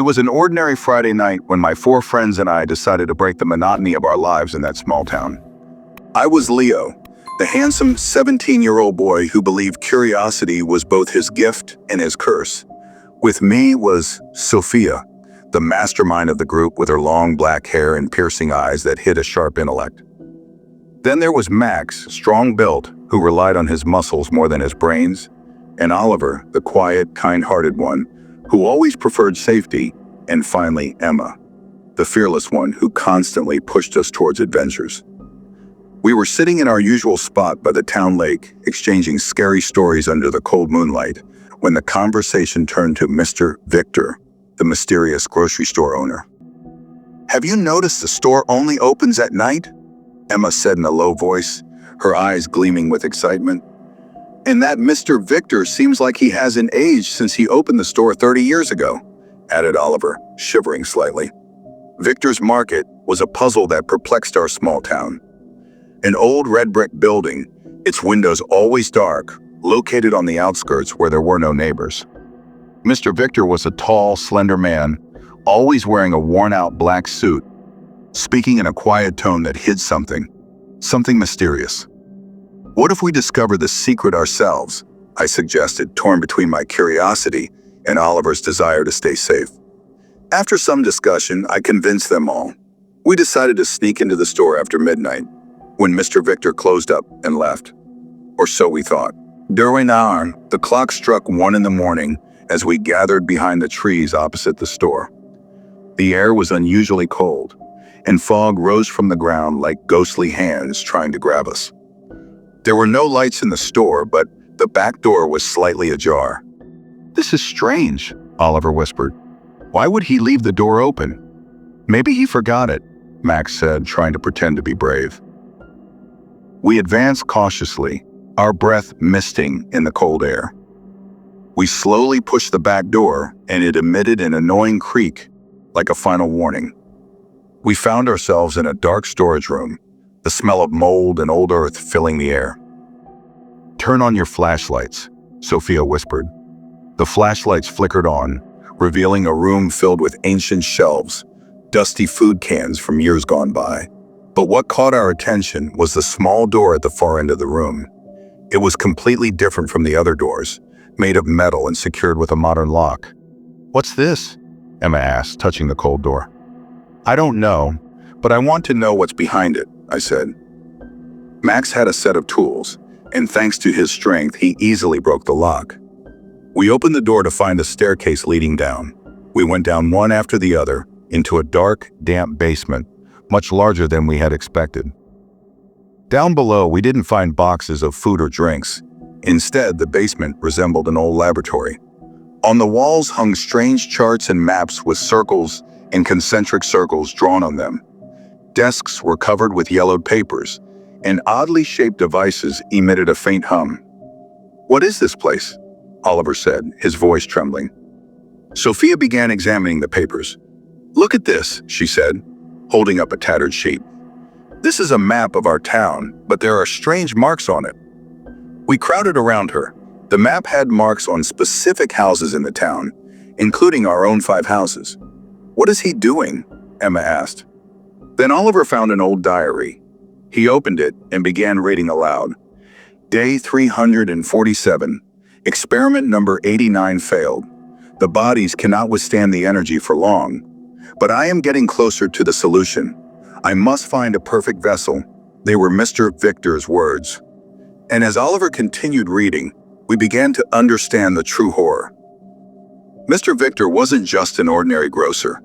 was an ordinary Friday night when my 4 friends and I decided to break the monotony of our lives in that small town. I was Leo, the handsome 17-year-old boy who believed curiosity was both his gift and his curse. With me was Sophia, the mastermind of the group with her long black hair and piercing eyes that hid a sharp intellect. Then there was Max, strong-built, who relied on his muscles more than his brains, and Oliver, the quiet, kind-hearted one, who always preferred safety, and finally Emma, the fearless one who constantly pushed us towards adventures. We were sitting in our usual spot by the town lake, exchanging scary stories under the cold moonlight, when the conversation turned to Mr. Victor, the mysterious grocery store owner. "Have you noticed the store only opens at night?" Emma said in a low voice, her eyes gleaming with excitement. "And that Mr. Victor seems like he hasn't aged since he opened the store 30 years ago," added Oliver, shivering slightly. Victor's Market was a puzzle that perplexed our small town. An old red brick building, its windows always dark, located on the outskirts where there were no neighbors. Mr. Victor was a tall, slender man, always wearing a worn-out black suit, speaking in a quiet tone that hid something mysterious. "What if we discover the secret ourselves?" I suggested, torn between my curiosity and Oliver's desire to stay safe. After some discussion, I convinced them all. We decided to sneak into the store after midnight, when Mr. Victor closed up and left. Or so we thought. During our, the clock struck 1 in the morning as we gathered behind the trees opposite the store. The air was unusually cold, and fog rose from the ground like ghostly hands trying to grab us. There were no lights in the store, but the back door was slightly ajar. "This is strange," Oliver whispered. "Why would he leave the door open?" "Maybe he forgot it," Max said, trying to pretend to be brave. We advanced cautiously, our breath misting in the cold air. We slowly pushed the back door, and it emitted an annoying creak, like a final warning. We found ourselves in a dark storage room, the smell of mold and old earth filling the air. "Turn on your flashlights," Sophia whispered. The flashlights flickered on, revealing a room filled with ancient shelves, dusty food cans from years gone by. But what caught our attention was the small door at the far end of the room. It was completely different from the other doors, made of metal and secured with a modern lock. "What's this?" Emma asked, touching the cold door. "I don't know, but I want to know what's behind it," I said. Max had a set of tools, and thanks to his strength, he easily broke the lock. We opened the door to find a staircase leading down. We went down one after the other into a dark, damp basement, much larger than we had expected. Down below, we didn't find boxes of food or drinks. Instead, the basement resembled an old laboratory. On the walls hung strange charts and maps with circles and concentric circles drawn on them. Desks were covered with yellowed papers, and oddly shaped devices emitted a faint hum. "What is this place?" Oliver said, his voice trembling. Sophia began examining the papers. "Look at this," she said, holding up a tattered sheet. "This is a map of our town, but there are strange marks on it." We crowded around her. The map had marks on specific houses in the town, including our own 5 houses. "What is he doing?" Emma asked. Then Oliver found an old diary. He opened it and began reading aloud. "Day 347. Experiment number 89 failed. The bodies cannot withstand the energy for long. But I am getting closer to the solution. I must find a perfect vessel." They were Mr. Victor's words. And as Oliver continued reading, we began to understand the true horror. Mr. Victor wasn't just an ordinary grocer.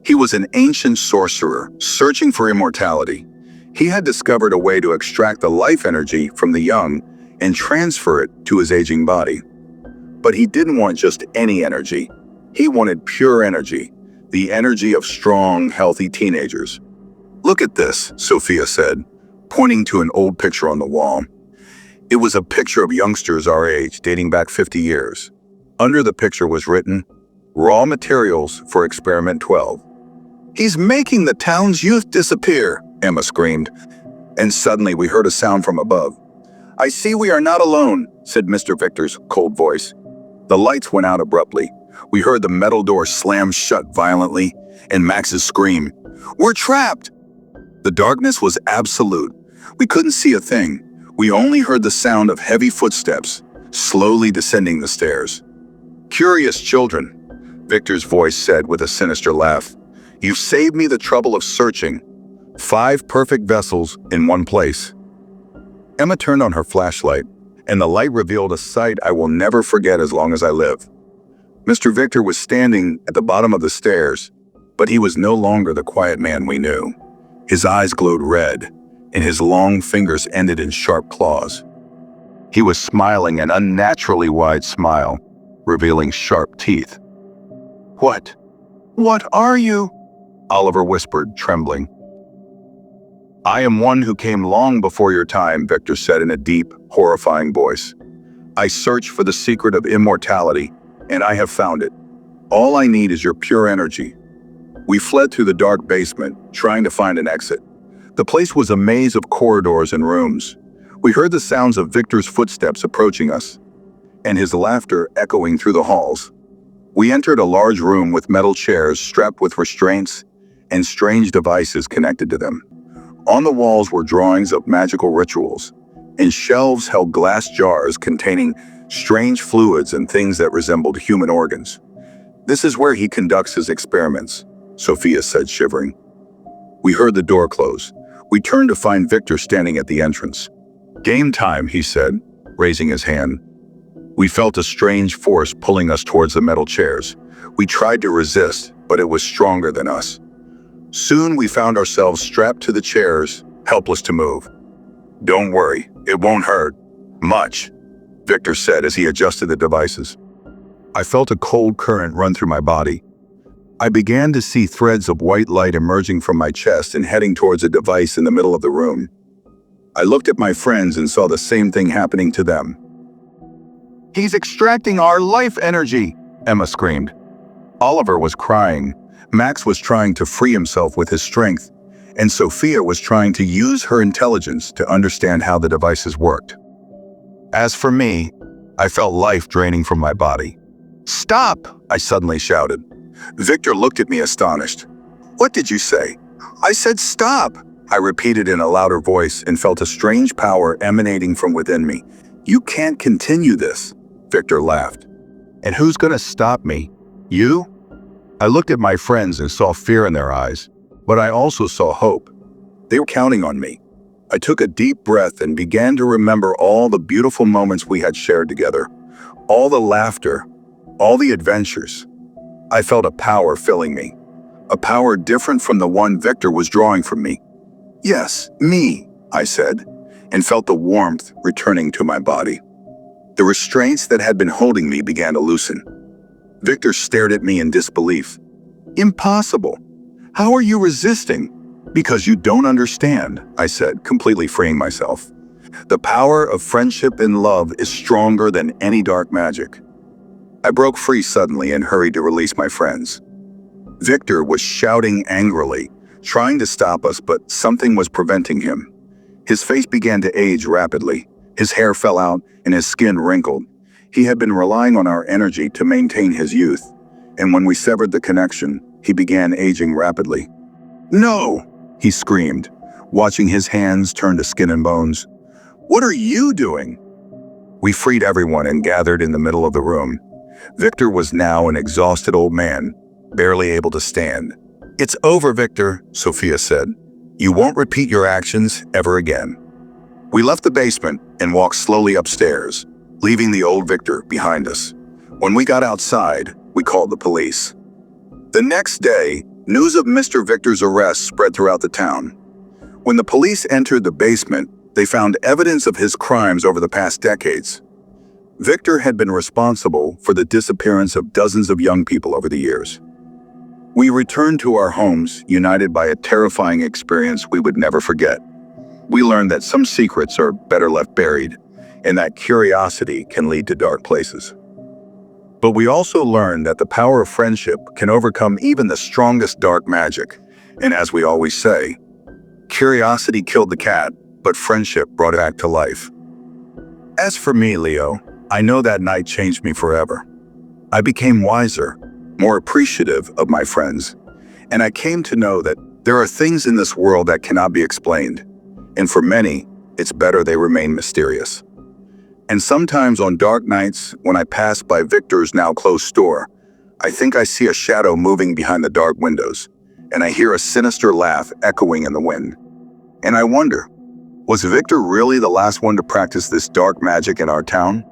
He was an ancient sorcerer searching for immortality. He had discovered a way to extract the life energy from the young and transfer it to his aging body. But he didn't want just any energy. He wanted pure energy, the energy of strong, healthy teenagers. "Look at this," Sophia said, pointing to an old picture on the wall. It was a picture of youngsters our age, dating back 50 years. Under the picture was written, "Raw materials for experiment 12. "He's making the town's youth disappear," Emma screamed. And suddenly we heard a sound from above. "I see we are not alone," said Mr. Victor's cold voice. The lights went out abruptly, We heard the metal door slam shut violently, and Max's scream, "We're trapped!" The darkness was absolute. We couldn't see a thing. We only heard the sound of heavy footsteps, slowly descending the stairs. "Curious children," Victor's voice said with a sinister laugh. "You've saved me the trouble of searching. 5 perfect vessels in one place." Emma turned on her flashlight, and the light revealed a sight I will never forget as long as I live. Mr. Victor was standing at the bottom of the stairs, but he was no longer the quiet man we knew. His eyes glowed red, and his long fingers ended in sharp claws. He was smiling an unnaturally wide smile, revealing sharp teeth. "What? What are you?" Oliver whispered, trembling. "I am one who came long before your time," Victor said in a deep, horrifying voice. "I searched for the secret of immortality, and I have found it. All I need is your pure energy." We fled through the dark basement, trying to find an exit. The place was a maze of corridors and rooms. We heard the sounds of Victor's footsteps approaching us, and his laughter echoing through the halls. We entered a large room with metal chairs strapped with restraints and strange devices connected to them. On the walls were drawings of magical rituals, and shelves held glass jars containing strange fluids and things that resembled human organs. "This is where he conducts his experiments," Sophia said, shivering. We heard the door close. We turned to find Victor standing at the entrance. "Game time," he said, raising his hand. We felt a strange force pulling us towards the metal chairs. We tried to resist, but it was stronger than us. Soon we found ourselves strapped to the chairs, helpless to move. "Don't worry, it won't hurt much," Victor said as he adjusted the devices. I felt a cold current run through my body. I began to see threads of white light emerging from my chest and heading towards a device in the middle of the room. I looked at my friends and saw the same thing happening to them. "He's extracting our life energy," Emma screamed. Oliver was crying. Max was trying to free himself with his strength, and Sophia was trying to use her intelligence to understand how the devices worked. As for me, I felt life draining from my body. "Stop!" I suddenly shouted. Victor looked at me astonished. "What did you say?" "I said stop," I repeated in a louder voice and felt a strange power emanating from within me. "You can't continue this," Victor laughed. "And who's gonna stop me? You?" I looked at my friends and saw fear in their eyes, but I also saw hope. They were counting on me. I took a deep breath and began to remember all the beautiful moments we had shared together, all the laughter, all the adventures. I felt a power filling me, a power different from the one Victor was drawing from me. "Yes, me," I said, and felt the warmth returning to my body. The restraints that had been holding me began to loosen. Victor stared at me in disbelief. "Impossible. How are you resisting?" "Because you don't understand," I said, completely freeing myself. "The power of friendship and love is stronger than any dark magic." I broke free suddenly and hurried to release my friends. Victor was shouting angrily, trying to stop us, but something was preventing him. His face began to age rapidly. His hair fell out and his skin wrinkled. He had been relying on our energy to maintain his youth, and when we severed the connection, he began aging rapidly. "No!" he screamed, watching his hands turn to skin and bones. "What are you doing?" We freed everyone and gathered in the middle of the room. Victor was now an exhausted old man, barely able to stand. "It's over, Victor," Sophia said. "You won't repeat your actions ever again." We left the basement and walked slowly upstairs, leaving the old Victor behind us. When we got outside, we called the police. The next day, news of Mr. Victor's arrest spread throughout the town. When the police entered the basement, they found evidence of his crimes over the past decades. Victor had been responsible for the disappearance of dozens of young people over the years. We returned to our homes, united by a terrifying experience we would never forget. We learned that some secrets are better left buried, and that curiosity can lead to dark places. But we also learned that the power of friendship can overcome even the strongest dark magic. And as we always say, curiosity killed the cat, but friendship brought it back to life. As for me, Leo, I know that night changed me forever. I became wiser, more appreciative of my friends, and I came to know that there are things in this world that cannot be explained, and for many, it's better they remain mysterious. And sometimes on dark nights, when I pass by Victor's now closed store, I think I see a shadow moving behind the dark windows, and I hear a sinister laugh echoing in the wind. And I wonder, was Victor really the last one to practice this dark magic in our town?